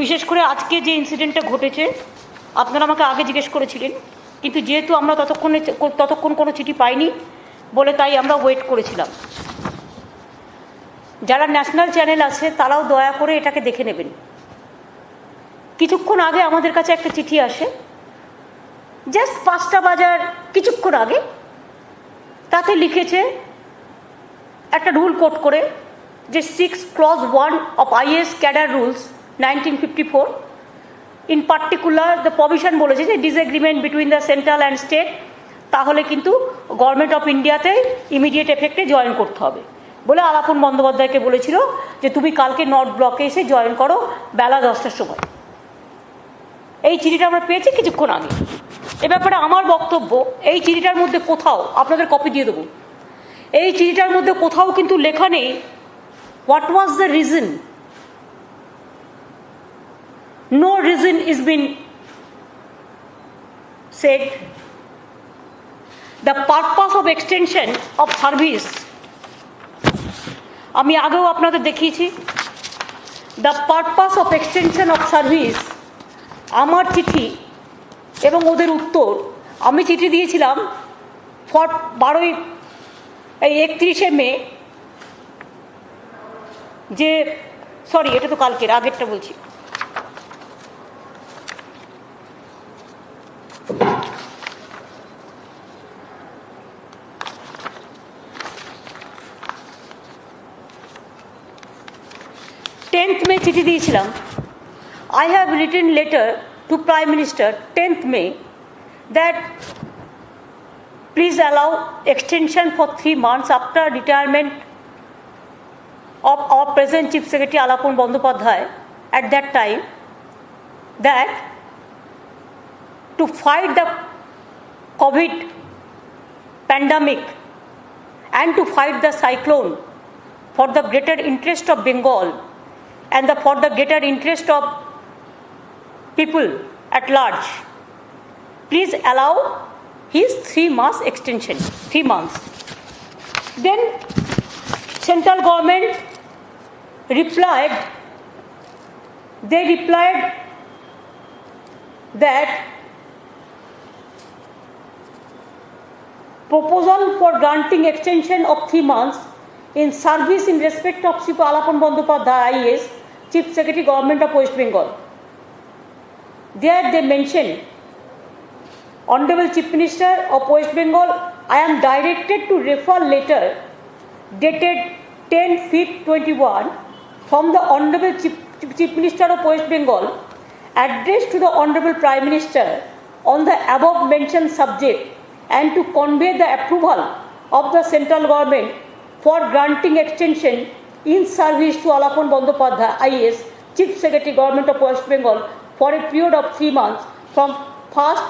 বিশেষ করে আজকে যে ইনসিডেন্টটা ঘটেছে, আপনারা আমাকে আগে জিজ্ঞেস করেছিলেন, কিন্তু যেহেতু আমরা ততক্ষণ কোনো চিঠি পাইনি বলে তাই আমরা ওয়েট করেছিলাম। যারা ন্যাশনাল চ্যানেল আছে তারাও দয়া করে এটাকে দেখে নেবেন। কিছুক্ষণ আগে আমাদের কাছে একটা চিঠি আসে, জাস্ট 5টা বাজার কিছুক্ষণ আগে। তাতে লিখেছে একটা রুল কোট করে যে 6 clause 1 of IAS Cadre Rules 1954 in particular the provision বলেছে যে disagreement between the central and state তাহলে কিন্তু গভর্নমেন্ট অফ ইন্ডিয়াতে ইমিডিয়েট এফেক্টে জয়েন করতে হবে বলে আলাপন বন্দ্যোপাধ্যায়কে বলেছিল যে তুমি কালকে নর্থ ব্লকে এসে জয়েন করো বেলা 10টার সময়। এই চিঠিটা আমরা পেয়েছি কিছুক্ষণ আগে। এ ব্যাপারে আমার বক্তব্য, এই চিঠিটার মধ্যে কোথাও, আপনাদের কপি দিয়ে দেবো, এই চিঠিটার মধ্যে কোথাও কিন্তু লেখা নেই what was the reason. No reason is been said. The purpose of extension of service, আমি আগেও আপনাদের দেখিয়েছি। The purpose of extension of service, আমার চিঠি এবং ওদের উত্তর, আমি চিঠি দিয়েছিলাম 31শে মে, যে সরি এটা তো কালকের, আগেরটা বলছি। মে চিঠি দিয়েছিলাম। I have written letter to Prime Minister 10th May that please allow extension for 3 months after retirement of our present Chief Secretary Alapon Bandyopadhyay at that time, that to fight the COVID pandemic and to fight the cyclone for the greater interest of Bengal and for the greater interest of people at large, please allow his 3 months extension, 3 months. Then central government replied, they replied that proposal for granting extension of 3 months in service in respect of Sri Alapon Bandyopadhyay IAS, Chief Secretary Government of West Bengal. There they mention, Honorable Chief Minister of West Bengal, I am directed to refer letter dated 10/5/21 from the Honorable Chief Minister of West Bengal addressed to the Honorable Prime Minister on the above mentioned subject and to convey the approval of the central government for granting extension in service to Alapon Bandyopadhyay IAS, Chief Secretary Government of West Bengal for a period of 3 months from 1st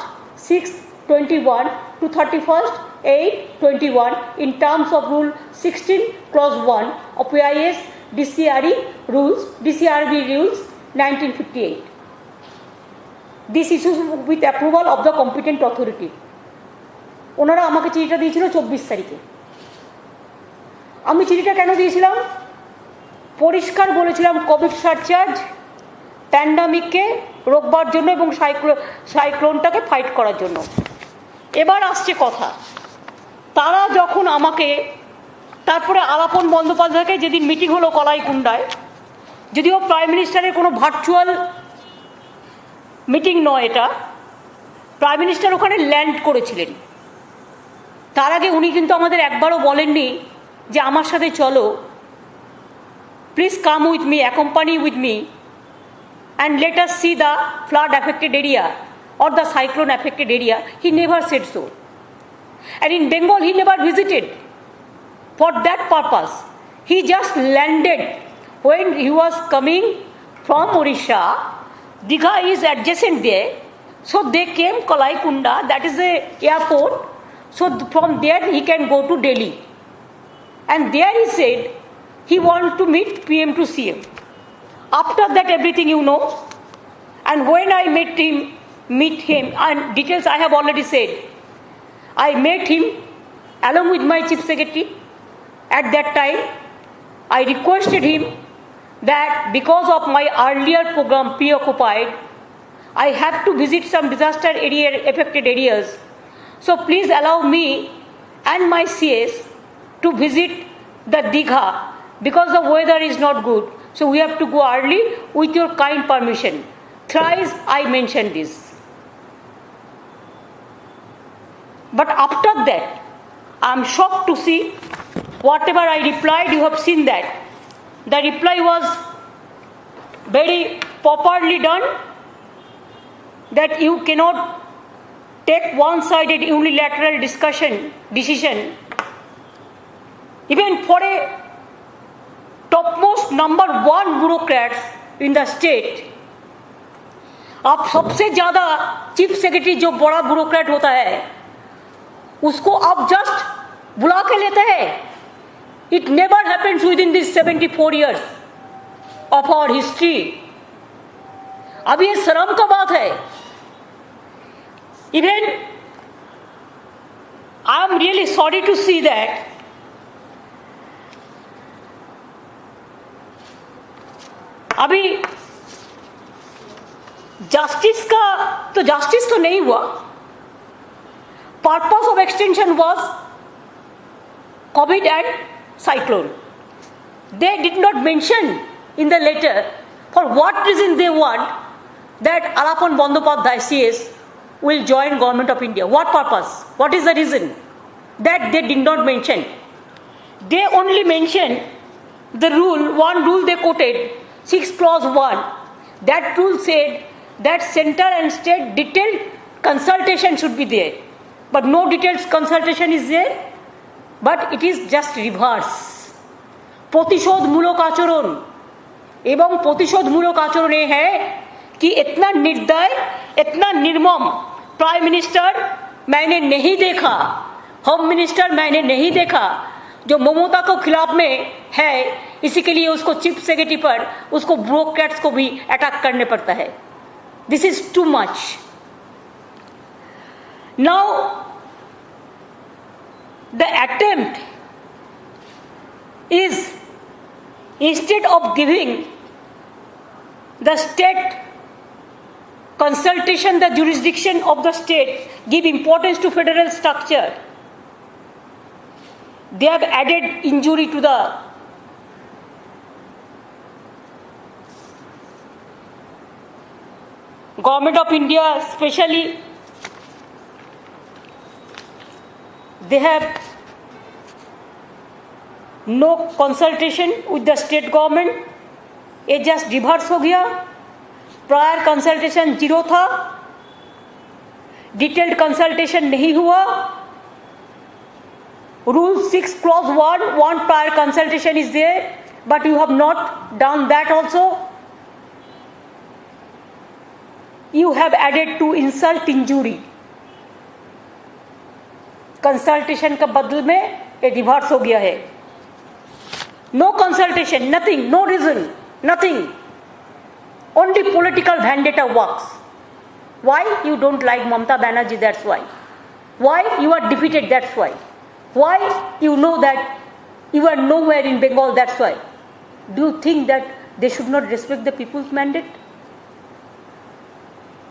6/21 to 31st 8/21 in terms of Rule 16 Clause 1 of IAS DCRB Rules 1958. This issues with approval of the competent authority. ওনারা আমাকে চিঠিটা দিয়েছিল 24 তারিখে। আমি চিঠিটা কেন দিয়েছিলাম? পরিষ্কার বলেছিলাম কোভিড সারচার্জ প্যান্ডামিককে রোকবার জন্য এবং সাইক্লোনটাকে ফাইট করার জন্য। এবার আসছে কথা, তারা যখন আমাকে, তারপরে আলাপন বন্দ্যোপাধ্যায়কে যেদিন মিটিং হলো কলাইকুণ্ডায়, যদিও প্রাইম মিনিস্টারের কোনো ভার্চুয়াল মিটিং নয় এটা, প্রাইম মিনিস্টার ওখানে ল্যান্ড করেছিলেন। তার আগে উনি কিন্তু আমাদের একবারও বলেননি যে আমার সাথে চলো, please come with me, accompany with me and let us see the flood affected area or the cyclone affected area. He never said so. And in Bengal he never visited for that purpose. He just landed when he was coming from Odisha. Digha is adjacent there, so they came Kalaikunda, that is the airport, so from there he can go to Delhi. And there he said he wants to meet PM to CM. After that everything you know. And when I meet him, and details I have already said, I met him along with my chief secretary. At that time, I requested him that because of my earlier program Preoccupied, I have to visit some disaster area affected areas. So please allow me and my CS to visit the Digha because the weather is not good. So we have to go early with your kind permission. Thrice I mentioned this. But after that, I am shocked to see whatever I replied, you have seen that. The reply was very properly done, that you cannot take one-sided unilateral decision, even for a topmost number one bureaucrats in the state. अब सबसे ज़्यादा chief secretary जो बड़ा bureaucrat होता है उसको आप just बुला के लेते हैं. It never happens within these 74 years of our history. अब ये शर्म का बात है. Even I am really sorry to see that अभी जस्टिस तो नहीं हुआ. Purpose of extension was COVID and cyclone. They did not mention in the letter for what reason they want that Alapan Bandyopadhyay CS will join Government of India. What purpose? What is the reason? That they did not mention. They only mentioned the rule, one rule they quoted, 6 clause 1. That rule said that central and state detailed consultation should be there. But no detailed consultation is there. But it is just reverse. প্রতিশোধমূলক আচরণ এবং প্রতিশোধমূলক আচরণ ये है कि इतना निर्दय, इतना निर्मम प्राइम मिनिस्टर मैंने नहीं देखा, होम मिनिस्टर मैंने नहीं देखा. जो ममता को खिलाफ में है, इसी के लिए उसको चीफ सेक्रेटरी पर उसको ब्यूरोक्रेट्स को भी अटैक करने पड़ता है. This is too much. Now the attempt is, instead of giving the state consultation, the jurisdiction of the state, give importance to federal structure, they have added injury to the Government of India, especially. They have no consultation with the state government. ये just reverse हो गया. Prior consultation 0 था, detailed consultation नहीं हुआ. Rule 6 clause 1 prior consultation is there, but you have not done that also. You have added to insult injury. Consultation का बदल में ये रिवर्स हो गया है. No consultation, nothing, no reason, nothing. Only political vendetta works. Why you don't like Mamata Banerjee? That's why. Why you are defeated? That's why. Why you know that you are nowhere in Bengal? That's why. Do you think that they should not respect the people's mandate?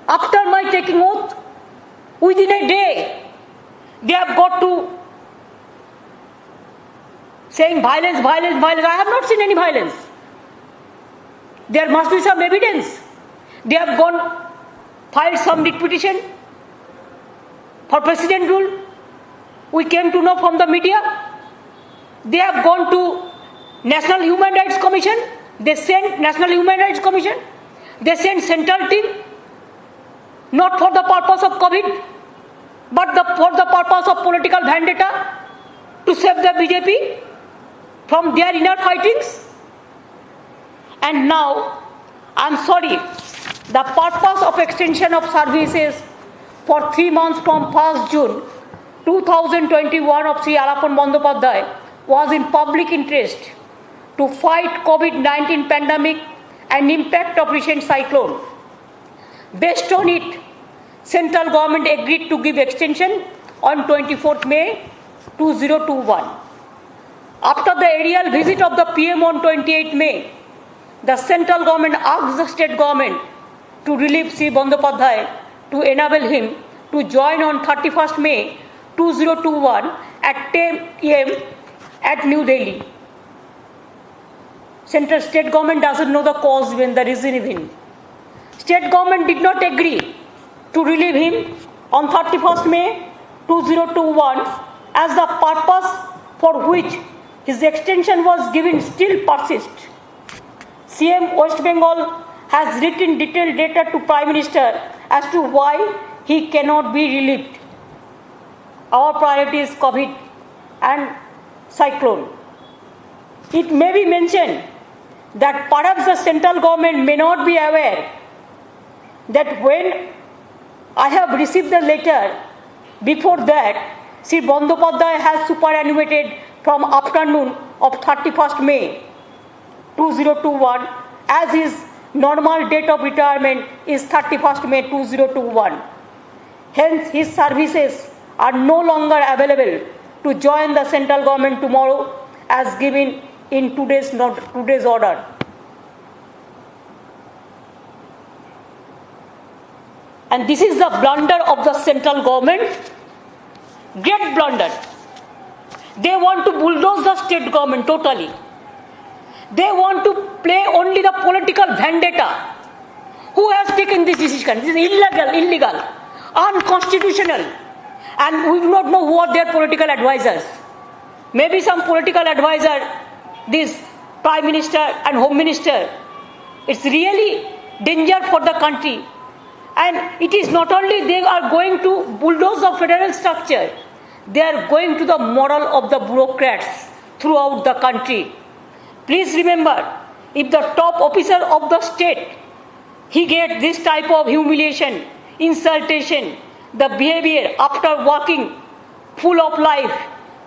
After my taking oath, within a day, they have got to saying violence, violence, violence. I have not seen any violence. There must be some evidence. They have filed some writ petition for president rule. We came to know from the media. They have gone to National Human Rights Commission. They sent National Human Rights Commission. They sent central team, not for the purpose of COVID, but for the purpose of political vendetta, to save the BJP from their inner fightings. And now, I am sorry, the purpose of extension of services for 3 months from 1st June 2021 of Sri Alapan Bandyopadhyay was in public interest to fight COVID-19 pandemic and impact of recent cyclone. Based on it, central government agreed to give extension on 24th May 2021. After the aerial visit of the PM on 28th May, the central government asked the state government to relieve Sri Bandyopadhyay to enable him to join on 31st May 2021 at 10 a.m. at New Delhi. Central state government doesn't know the cause when the reason even. State government did not agree to relieve him on 31st May 2021 as the purpose for which his extension was given still persists. CM West Bengal has written detailed letter to Prime Minister as to why he cannot be relieved. Our priority is COVID and cyclone. It may be mentioned that perhaps the central government may not be aware that when I have received the letter, before that, Sri Bandyopadhyay has superannuated from afternoon of 31st May 2021 as his normal date of retirement is 31st May 2021. Hence, his services are no longer available to join the central government tomorrow as given in today's order. And this is the blunder of the central government, great blunder. They want to bulldoze the state government totally. They want to play only the political vendetta. Who has taken this decision? This is illegal, unconstitutional. And we do not know who are their political advisors. Maybe some political advisor, this Prime Minister and Home Minister. It's really danger for the country. And it is not only they are going to bulldoze the federal structure, they are going to the moral of the bureaucrats throughout the country. Please remember, if the top officer of the state, he gets this type of humiliation, insultation, the behavior after working full of life,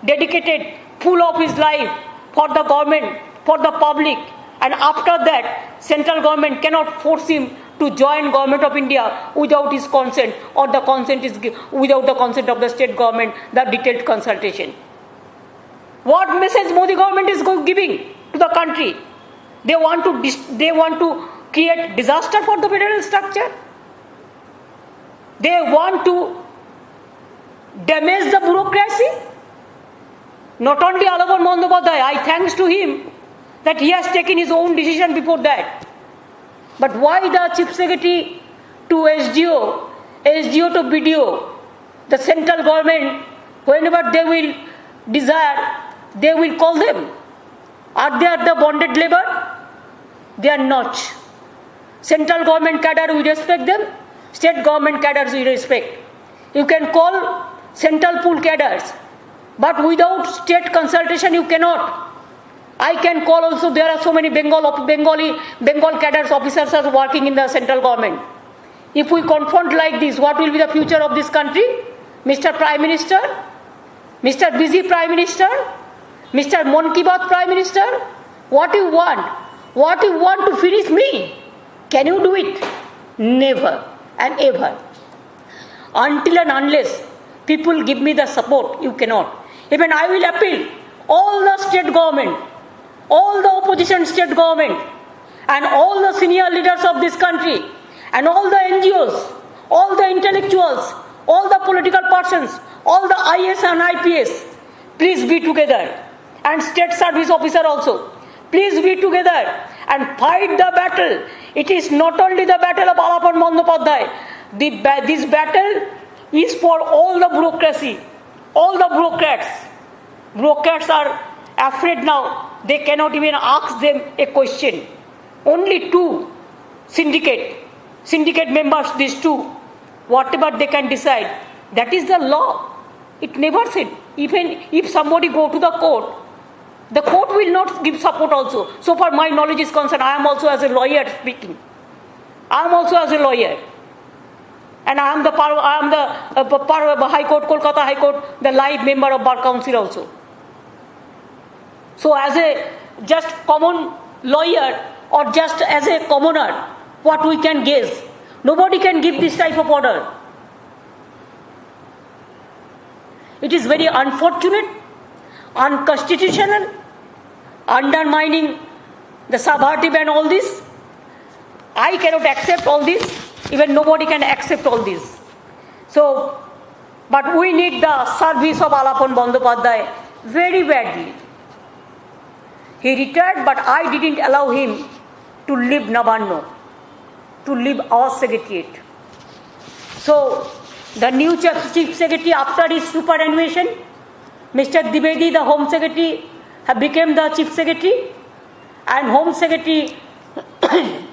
dedicated full of his life for the government, for the public, and after that, central government cannot force him to join Government of India without his consent, or the consent is without the consent of the state government, the detailed consultation. What message Modi government is giving to the country? They want to create disaster for the federal structure. They want to damage the bureaucracy. Not only Alaban Bandyopadhyay, I thanks to him that he has taken his own decision before that. But why the Chief Secretary to SDO to BDO, the central government, whenever they will desire, they will call them? Are they the bonded labor? They are not. Central government cadre, we respect them. State government cadres, we respect. You can call central pool cadres, but without state consultation, you cannot. I can call also, there are so many Bengal cadres officers are working in the central government. If we confront like this, what will be the future of this country? Mr. Prime Minister, Mr. Busy Prime Minister, Mr. Mon Ki Baat Prime Minister, what you want? What you want to finish me? Can you do it? Never and ever. Until and unless people give me the support, you cannot. Even I will appeal all the state government, all the opposition state government, and all the senior leaders of this country, and all the NGOs, all the intellectuals, all the political persons, all the IS and IPS, please be together. And state service officer also, please be together and fight the battle. It is not only the battle of Alaban Bandyopadhyay. This battle is for all the bureaucracy, all the bureaucrats. Bureaucrats are afraid now. They cannot even ask them a question. Only two syndicate members, these two, whatever they can decide, that is the law. It never said, even if somebody go to the court will not give support also. So far my knowledge is concerned, I am also as a lawyer speaking. I am also as a lawyer. And I am the High Court, Kolkata High Court, the live member of Bar Council also. So as a just common lawyer or just as a commoner, what we can guess? Nobody can give this type of order. It is very unfortunate, unconstitutional, undermining the subversive and all this. I cannot accept all this. Even nobody can accept all this. So, but we need the service of Alapon Bandyopadhyay very badly. He retired, but I didn't allow him to leave Navarno, to leave our secretariat. So, the new chief secretary, after his superannuation, Mr. Dwivedi, the home secretary, have become the chief secretary, and home secretary,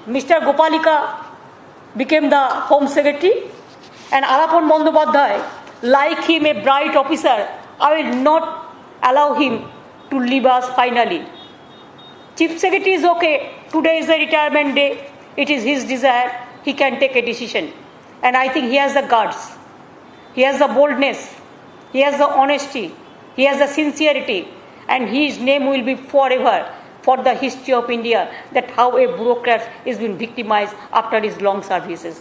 Mr. Gopalika, became the home secretary, and Alapon Bandyopadhyay, like him, a bright officer, I will not allow him to leave us finally. Chief secretary is okay. Today is the retirement day. It is his desire. He can take a decision. And I think he has the guts. He has the boldness. He has the honesty. He has the sincerity. And his name will be forever for the history of India, that how a bureaucrat is being victimized after his long services.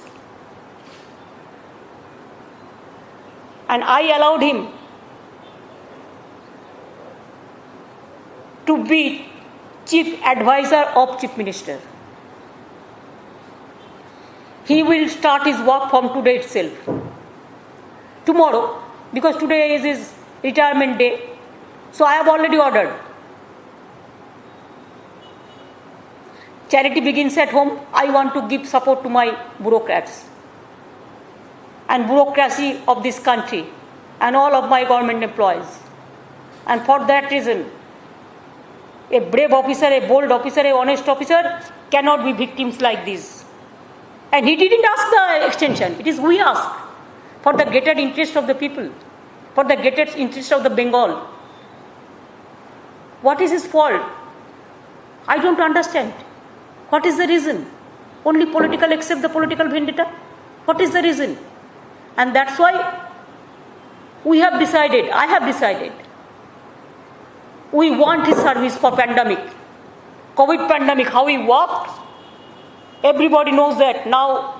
And I allowed him to be chief advisor of chief minister. He will start his work from today itself. Tomorrow, because today is his retirement day, so I have already ordered. Charity begins at home. I want to give support to my bureaucrats and bureaucracy of this country and all of my government employees. And for that reason, a brave officer, a bold officer, a honest officer cannot be victims like this. And he didn't ask the extension. It is we ask for the greater interest of the people, for the greater interest of the Bengal. What is his fault? I don't understand. What is the reason? Only political, except the political vendetta? What is the reason? And that's why we have decided, I have decided, we want his service for pandemic. COVID pandemic, how he worked, everybody knows that now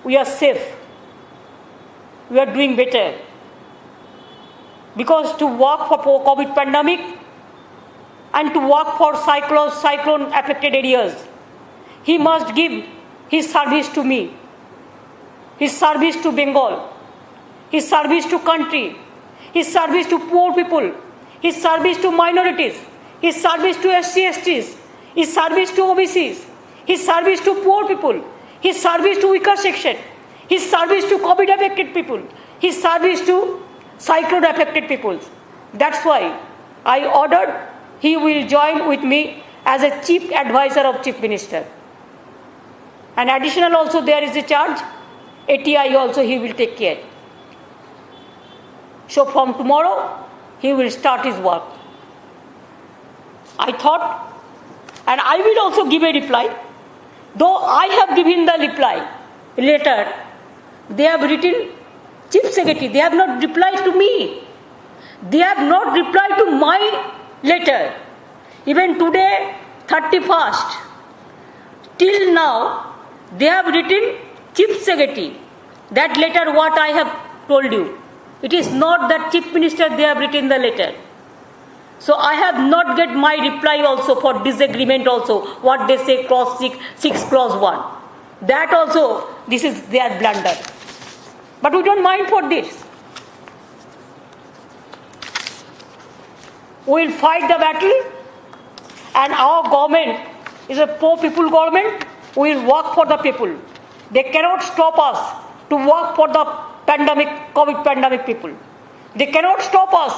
we are safe. We are doing better. Because to work for COVID pandemic and to work for cyclone affected areas, he must give his service to me, his service to Bengal, his service to country, his service to poor people, his service to minorities, his service to SC/STs, his service to OBCs, his service to poor people, his service to weaker section, his service to COVID affected people, his service to cyclone affected peoples. That's why I ordered he will join with me as a chief advisor of chief minister. And additional also there is a charge, ATI also he will take care. So from tomorrow, he will start his work. I thought, and I will also give a reply, though I have given the reply letter, they have written chief secretary, they have not replied to me. They have not replied to my letter. Even today, 31st, till now, they have written chief secretary. That letter what I have told you. It is not that chief minister they have written the letter. So I have not get my reply also for disagreement also, what they say clause 6 clause 1. That also, this is their blunder. But we don't mind for this. We will fight the battle, and our government is a poor people government. We will work for the people. They cannot stop us to work for the pandemic, COVID pandemic people. They cannot stop us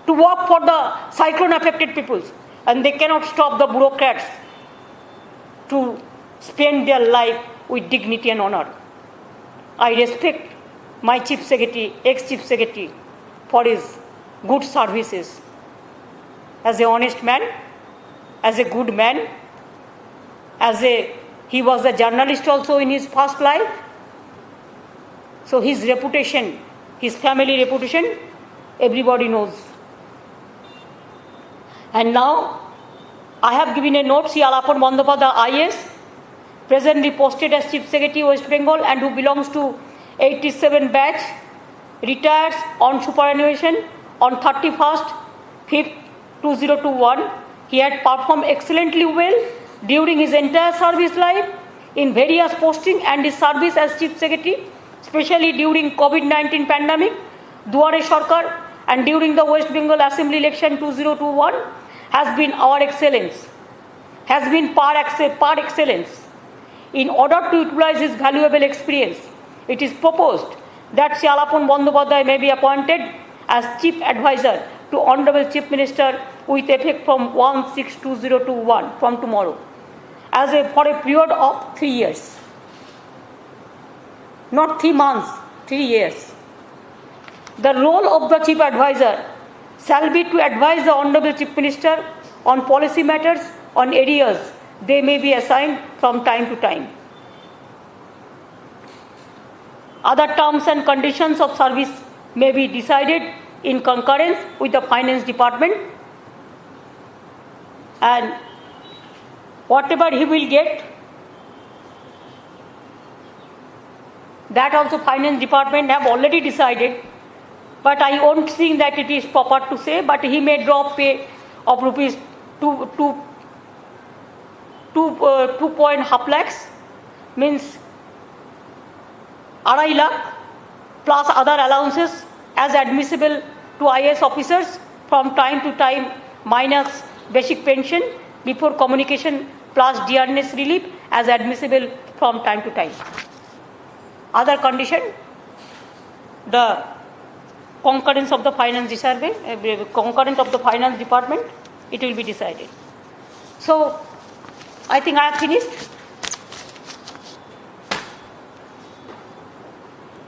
to work for the cyclone affected peoples. And they cannot stop the bureaucrats to spend their life with dignity and honor. I respect my chief secretary, ex-chief secretary, for his good services. As an honest man, as a good man, he was a journalist also in his past life. So his reputation, his family reputation, everybody knows. And now, I have given a note, Alapon Bandyopadhyay IAS, presently posted as Chief Secretary West Bengal and who belongs to 87 batch, retires on superannuation on 31st 5th 2021. He had performed excellently well, during his entire service life in various posting and his service as Chief Secretary, especially during COVID-19 pandemic, Duare Sarkar, and during the West Bengal Assembly election 2021 has been our excellence, has been par excellence. In order to utilize his valuable experience, it is proposed that Sri Alapon Bandyopadhyay may be appointed as Chief Advisor to Honorable Chief Minister with effect from 1/6/2021, from tomorrow, for a period of 3 years. Not 3 months, 3 years. The role of the Chief Advisor shall be to advise the Honorable Chief Minister on policy matters on areas they may be assigned from time to time. Other terms and conditions of service may be decided in concurrence with the Finance Department, and whatever he will get, that also Finance Department have already decided, but I won't think that it is proper to say, but he may drop pay of rupees 2.5 lakhs, means 2.5 lakh plus other allowances as admissible to IAS officers from time to time, minus basic pension before communication plus dearness relief as admissible from time to time. Other condition, the concurrence of the finance department, it will be decided. So I think I have finished.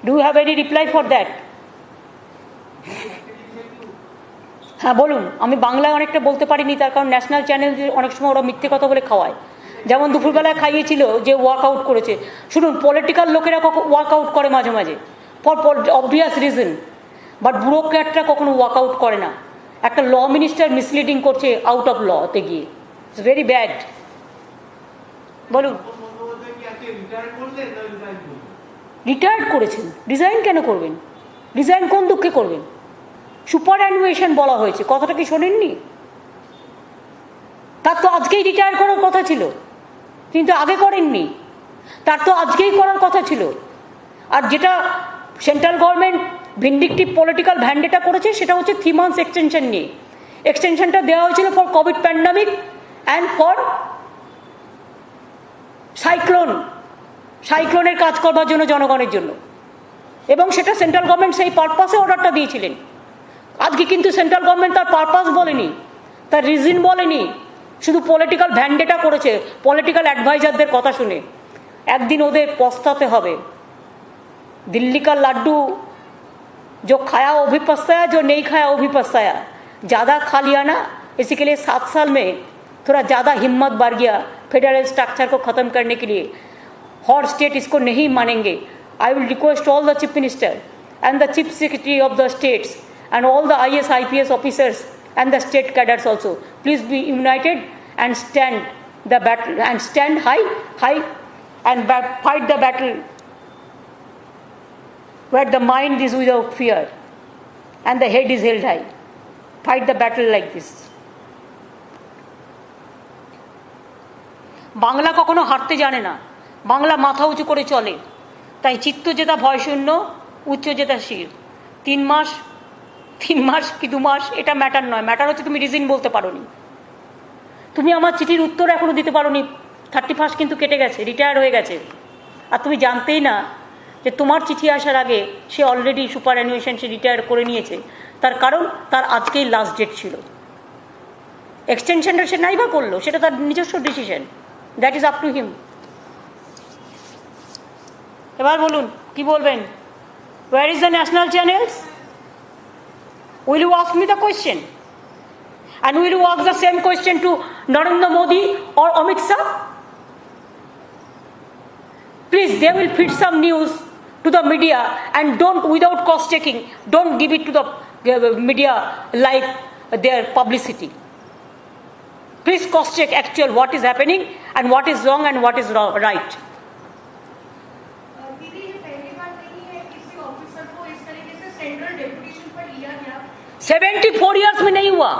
Do you have any reply for that? হ্যাঁ বলুন। আমি বাংলায় অনেকটা বলতে পারিনি, তার কারণ national channel অনেক সময় ওরা মিথ্যে কথা বলে খাওয়ায়। যেমন দুপুরবেলায় খাইয়েছিল যে ওয়ার্কআউট করেছে। শুনুন, পলিটিক্যাল লোকেরা ওয়ার্কআউট করে মাঝে মাঝে ফর অবভিয়াস রিজন, বাট ব্যুরোক্র্যাটরা কখনো ওয়ার্কআউট করে না। একটা ল মিনিস্টার মিসলিডিং করছে আউট অফ লতে গিয়ে, ইটস ভেরি ব্যাড। বলুন। রিটায়ার্ড করেছেন, রিজাইন কেন করবেন? রিজাইন কোন দুঃখে করবেন? সুপার অ্যানুয়েশন বলা হয়েছে, কথাটা কি শোনেননি? তার তো আজকেই রিটায়ার করার কথা ছিল, কিন্তু আগে করেননি। তার তো আজকেই করার কথা ছিল। আর যেটা সেন্ট্রাল গভর্নমেন্ট ভিন্ডিকটিভ পলিটিক্যাল ভ্যান্ডেটা করেছে সেটা হচ্ছে 3 months এক্সটেনশন নিয়ে। এক্সটেনশনটা দেওয়া হয়েছিল for covid pandemic and for সাইক্লোনের কাজ করবার জন্য, জনগণের জন্য, এবং সেটা সেন্ট্রাল গভর্নমেন্ট সেই পারপাসে অর্ডারটা দিয়েছিলেন। আজকে কিন্তু সেন্ট্রাল গভর্নমেন্ট তার পারপাস বলেনি, তার রিজন বলেনি, শুধু পলিটিক্যাল ভ্যান্ডেটা করেছে পলিটিক্যাল অ্যাডভাইজারদের কথা শুনে। একদিন ওদের পস্তাতে হবে। दिल्ली का लड्डू जो खाया वो भी पछताया, जो नहीं खाया वो भी पछताया। ज़्यादा खा लिया ना, इसी के लिए 7 साल में थोड़ा ज़्यादा हिम्मत बढ़ गया फेडरल स्ट्रक्चर को ख़त्म करने के लिए। हर स्टेट इसको नहीं मानेंगे। I will request all the chief minister and the chief secretary of the states and all the IAS IPS officers and the state cadres also, please be united and stand the battle and stand high and fight the battle where the mind is without fear and the head is held high. Fight the battle like this. Bangla কখনো হারতে জানে না, বাংলা মাথা উঁচু করে চলে। তাই চিত্ত জেতা ভয় শূন্য, উচ্চ জেতা শির। 3 মাস কি 2 মাস এটা ম্যাটার নয়, ম্যাটার হচ্ছে তুমি রিজন বলতে পারো নি। তুমি আমার চিঠির উত্তর এখনো দিতে পারো নি। 31 কিন্তু কেটে গেছে, রিটায়ার হয়ে গেছে, আর তুমি জানতেই না যে তোমার চিঠি আসার আগে সে অলরেডি সুপার অ্যানুয়েশন সে রিটায়ার করে নিয়েছে। তার কারণ তার আজকেই লাস্ট ডেট ছিল। এক্সটেনশনটা সে নাই বা করলো, সেটা তার নিজস্ব decision, that is up to him. এবার বলুন কি বলবেন? Where is the national channels? Will you ask me the question? And will you ask the same question to Narendra Modi or Amit Shah? Please, they will feed some news to the media and don't, without cross-checking, don't give it to the media like their publicity. Please cross-check actual what is happening and what is wrong and what is right. 74 years में नहीं हुआ,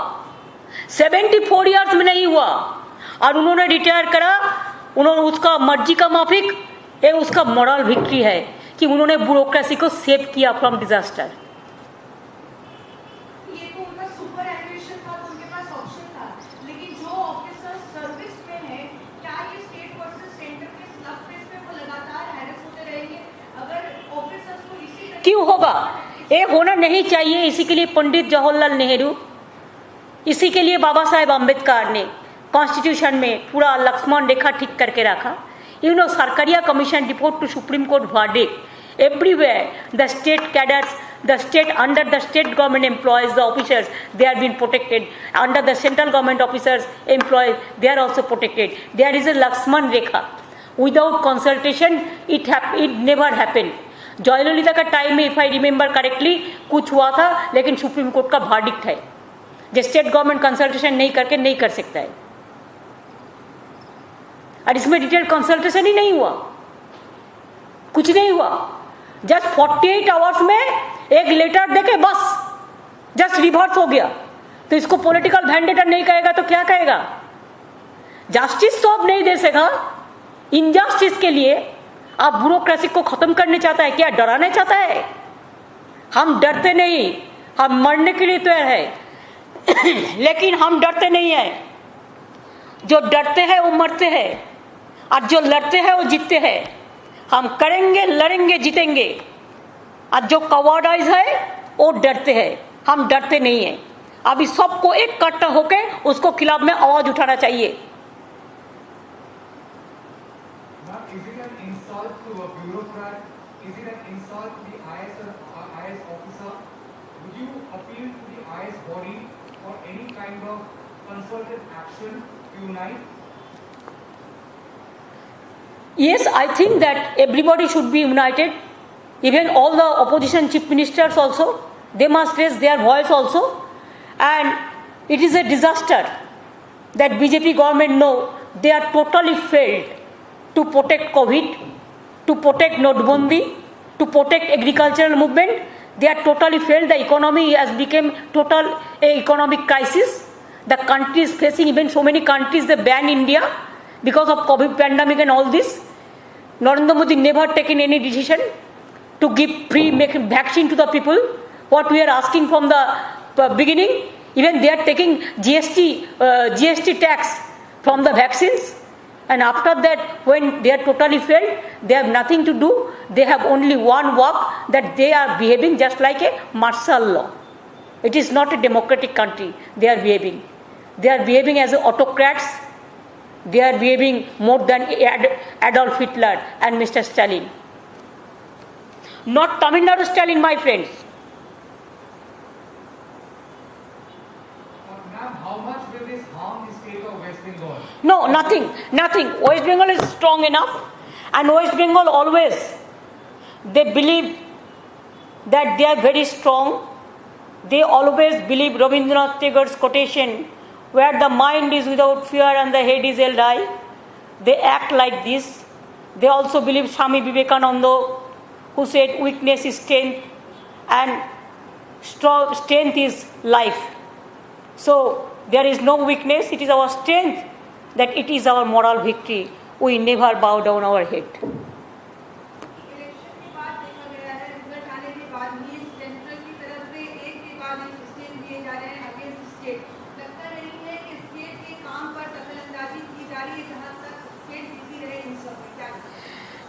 74 years में नहीं हुआ। और उन्होंने retire करा, उन्होंने उसका मर्जी का माफिक, ये उसका मॉरल विक्ट्री है कि उन्होंने ब्यूरोक्रेसी को सेव किया फ्रॉम डिजास्टर। ये तो उनका सुपर एनुएशन था, तो उनके पास ऑप्शन था, लेकिन जो ऑफिसर सर्विस में है, क्या ये स्टेट वर्सेस सेंटर के स्लग फेस पे वो लगातार हैरेस होते रहेंगे? अगर ऑफिसर्स को इसी क्यों होगा? ये होना नहीं चाहिए। इसी के लिए पंडित जवाहरलाल नेहरू, इसी के लिए बाबा साहेब अम्बेडकर ने कॉन्स्टिट्यूशन में पूरा लक्ष्मण रेखा ठीक करके रखा। Sarkaria commission report to supreme court verdict everywhere the state cadres, the state under the state government employees, the officers, they are being protected. Under the central government officers employees, they are also protected. There is a Lakshman Rekha. Without consultation, it never happened. Jayalalithaa का time में if I remember correctly कुछ हुआ था, लेकिन supreme court का verdict है जो state government consultation नहीं करके नहीं कर सकता है, और इसमें डिटेल कंसल्टेशन ही नहीं हुआ, कुछ नहीं हुआ। जस्ट 48 आवर्स में एक लेटर देके बस जस्ट रिवर्स हो गया। तो इसको पॉलिटिकल वेंडेटा नहीं कहेगा तो क्या कहेगा? जस्टिस तो अब नहीं दे सकेगा। इनजस्टिस के लिए आप ब्यूरोक्रेसी को खत्म करने चाहता है क्या? डराने चाहता है? हम डरते नहीं, हम मरने के लिए तैयार है लेकिन हम डरते नहीं है। जो डरते हैं वो मरते हैं, और जो लड़ते हैं वो जीतते हैं। हम करेंगे, लड़ेंगे, जीतेंगे। और जो कवर्डाइज है वो डरते हैं, हम डरते नहीं है। अभी सबको एक इकट्ठा होके उसको खिलाफ में आवाज उठाना चाहिए। Yes, I think that everybody should be united. Even all the opposition chief ministers also, they must raise their voice also. And it is a disaster that BJP government know they are totally failed to protect COVID, to protect Notbandi, to protect agricultural movement. They are totally failed. The economy has become total economic crisis. The country is facing, even so many countries they ban India because of COVID pandemic and all this. Narendra Modi never taken any decision to give free vaccine to the people. What we are asking from the beginning, even they are taking GST tax from the vaccines, and after that, when they are totally failed, they have nothing to do. They have only one work, that they are behaving just like a martial law. It is not a democratic country. They are behaving. They are behaving as autocrats. They are behaving more than Adolf Hitler and Mr. Stalin. Not Tamil Nadu Stalin, my friends. Ma'am, how much will this harm the state of West Bengal? No, nothing. West Bengal is strong enough, and West Bengal always, they believe that they are very strong. They always believe Rabindranath Tagore's quotation, where the mind is without fear and the head is held high. They act like this. They also believe Swami Vivekananda, who said weakness is strength and strength is life. So there is no weakness, it is our strength, that it is our moral victory. We never bow down our head.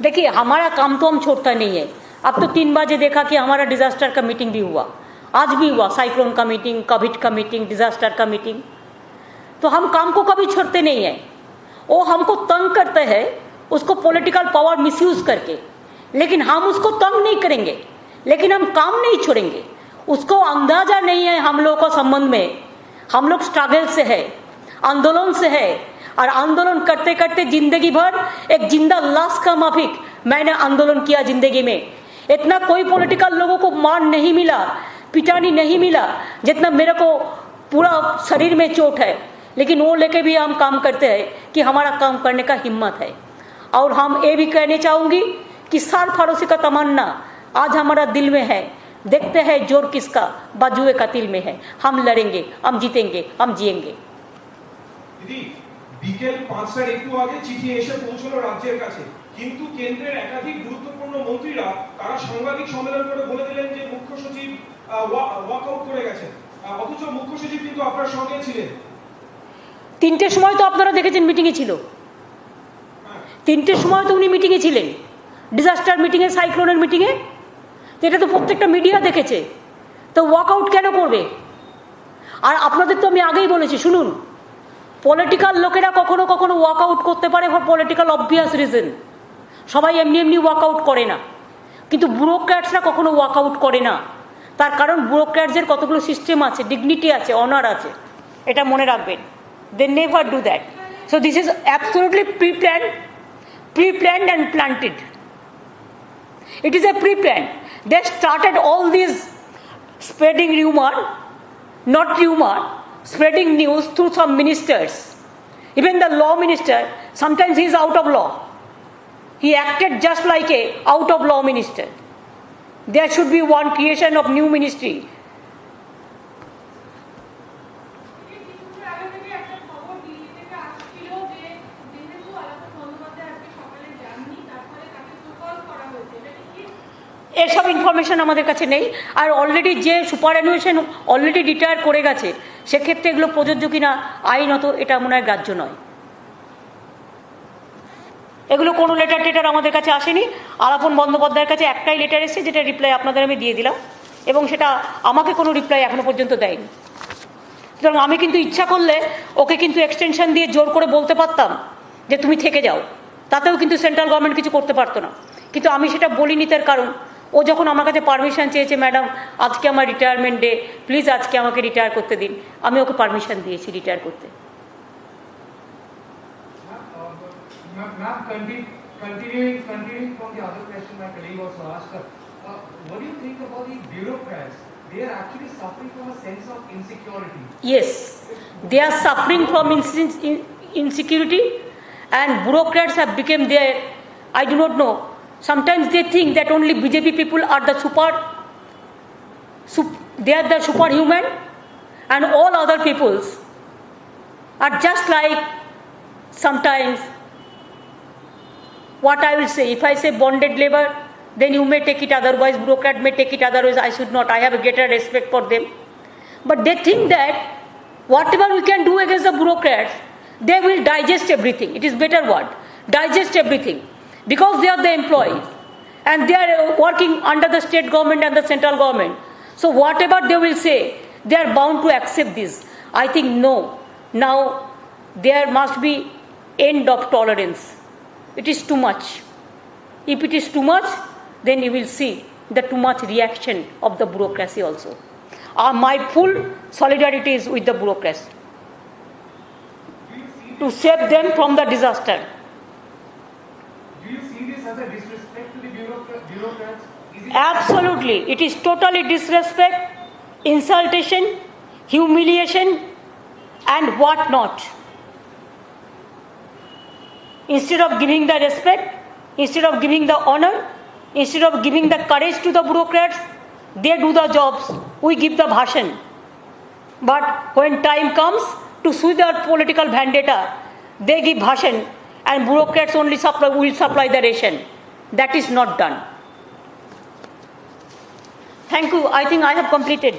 देखिए, हमारा काम तो हम छोड़ता नहीं है। अब तो 3 बजे देखा कि हमारा डिजास्टर का मीटिंग भी हुआ, आज भी हुआ, साइक्लोन का मीटिंग, कोविड का मीटिंग, डिजास्टर का मीटिंग। तो हम काम को कभी छोड़ते नहीं है। वो हमको तंग करते हैं उसको पॉलिटिकल पावर मिसयूज करके, लेकिन हम उसको तंग नहीं करेंगे, लेकिन हम काम नहीं छोड़ेंगे। उसको अंदाजा नहीं है हम लोगों का संबंध में। हम लोग स्ट्रगल से है, आंदोलन से है, और आंदोलन करते करते जिंदगी भर एक जिंदा लाश का माफिक मैंने आंदोलन किया जिंदगी में। इतना कोई पॉलिटिकल लोगों को मार नहीं मिला, पिटानी नहीं मिला, जितना मेरे को पूरा शरीर में चोट है। लेकिन वो लेके भी हम काम करते हैं कि हमारा काम करने का हिम्मत है। और हम ये भी कहने चाहूंगी कि सार फारोसी का तमन्ना आज हमारा दिल में है। देखते हैं जोर किसका बाजुए का तिल में है। हम लड़ेंगे, हम जीतेंगे, हम जिएंगे। বিকেল 5টার একটু আগে চিঠি এসে পৌঁছলো রাজ্যের কাছে, কিন্তু কেন্দ্রের একাধিক গুরুত্বপূর্ণ মন্ত্রীরা তারা সাংবাদিক সম্মেলন করে বলে দিলেন যে মুখ্য সচিব ওয়াক আউট করে গেছেন, অথচ মুখ্য সচিব কিন্তু আপনার সঙ্গে ছিলেন। 3টের সময় তো আপনারা দেখেছেন মিটিংয়ে ছিল, 3টের সময় তো উনি মিটিংয়ে ছিলেন, ডিজাস্টার মিটিংয়ে, সাইক্লোনের মিটিংয়ে। এটা তো প্রত্যেকটা মিডিয়া দেখেছে। তো ওয়াকআউট কেন করবে? আর আপনাদের তো আমি আগেই বলেছি, শুনুন, পলিটিক্যাল লোকেরা কখনো কখনো ওয়াকআউট করতে পারে ফর পলিটিক্যাল অবভিয়াস রিজন। সবাই এমনি এমনি ওয়াকআউট করে না, কিন্তু ব্যুরোক্র্যাটসরা কখনো ওয়াকআউট করে না। তার কারণ ব্যুরোক্র্যাটসের কতগুলো সিস্টেম আছে, ডিগনিটি আছে, অনার আছে, এটা মনে রাখবেন। They never do that. So this is absolutely pre-planned and planted. It is a pre-planned. They started all these spreading rumor, not rumor, spreading news through some ministers. Even the law minister, sometimes he is out of law. He acted just like a out of law minister. There should be one creation of new ministry. কিছুক্ষণ আগে থেকে একটা খবর দিল্লি থেকে আসছিল যে যেহেতু আলাপন বন্দ্যোপাধ্যায় আজকে সকালে যাননি, তার ফলে তাকে সুকল করা হয়েছে। এটা কি? এসব ইনফরমেশন আমাদের কাছে নেই। আর অলরেডি যে সুপারঅ্যানুয়েশন অলরেডি রিটায়ার করে গেছে, সেক্ষেত্রে এগুলো প্রযোজ্য কিনা আইনত এটা মনে হয় গ্রাহ্য নয়। এগুলো কোনো লেটার টেটার আমাদের কাছে আসেনি। আলাপন বন্দ্যোপাধ্যায়ের কাছে একটাই লেটার এসেছে, যেটা রিপ্লাই আপনাদের আমি দিয়ে দিলাম, এবং সেটা আমাকে কোনো রিপ্লাই এখনো পর্যন্ত দেয়নি। সুতরাং আমি কিন্তু ইচ্ছা করলে ওকে কিন্তু এক্সটেনশন দিয়ে জোর করে বলতে পারতাম যে তুমি থেকে যাও, তাতেও কিন্তু সেন্ট্রাল গভর্নমেন্ট কিছু করতে পারতো না। কিন্তু আমি সেটা বলিনি, তার কারণ ও যখন আমার কাছে পারমিশন চেয়েছে, ম্যাডাম আজকে আমার রিটায়ারমেন্ট ডে, প্লিজ আজকে আমাকে রিটায়ার করতে দিন, আমি ওকে পারমিশন দিয়েছি রিটায়ার করতে। Ma'am, continuing from the other question my colleague also asked, what do you think about the bureaucrats? They are actually suffering from a sense of insecurity. Yes, they are suffering from insecurity, and bureaucrats have become their, I do not know, sometimes they think that only BJP people are the they are the superhuman, and all other peoples are just like, sometimes, what I will say, if I say bonded labor, then you may take it, otherwise bureaucrat may take it, otherwise I should not. I have a greater respect for them. But they think that whatever we can do against the bureaucrats, they will digest everything. It is better word, digest everything, because they are the employees and they are working under the state government and the central government. So whatever they will say, they are bound to accept this. I think no, now there must be end of tolerance. It is too much. If it is too much, then you will see the too much reaction of the bureaucracy also. My full solidarity is with the bureaucracy to save them from the disaster. Do you see this as a disrespect to the bureaucrats? Is it Absolutely. It is totally disrespect, insultation, humiliation, and what not. Instead of giving the respect, instead of giving the honor, instead of giving the courage to the bureaucrats, they do the jobs. We give the bhashan. But when time comes to soothe their political vendetta, they give bhashan, and bureaucrats only will supply the ration. That is not done. Thank you. I think I have completed.